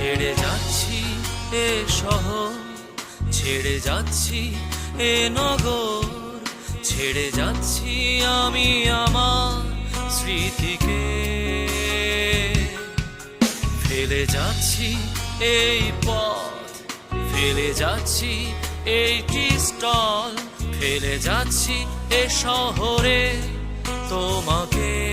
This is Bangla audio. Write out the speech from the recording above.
ছেড়ে যাচ্ছি এ শহর, ছেড়ে যাচ্ছি এ নগর, ছেড়ে যাচ্ছি আমি আমার স্মৃতিকে। ফেলে যাচ্ছি এই পথ, ফেলে যাচ্ছি এইটি স্টল, ফেলে যাচ্ছি এ শহরে তোমাকে।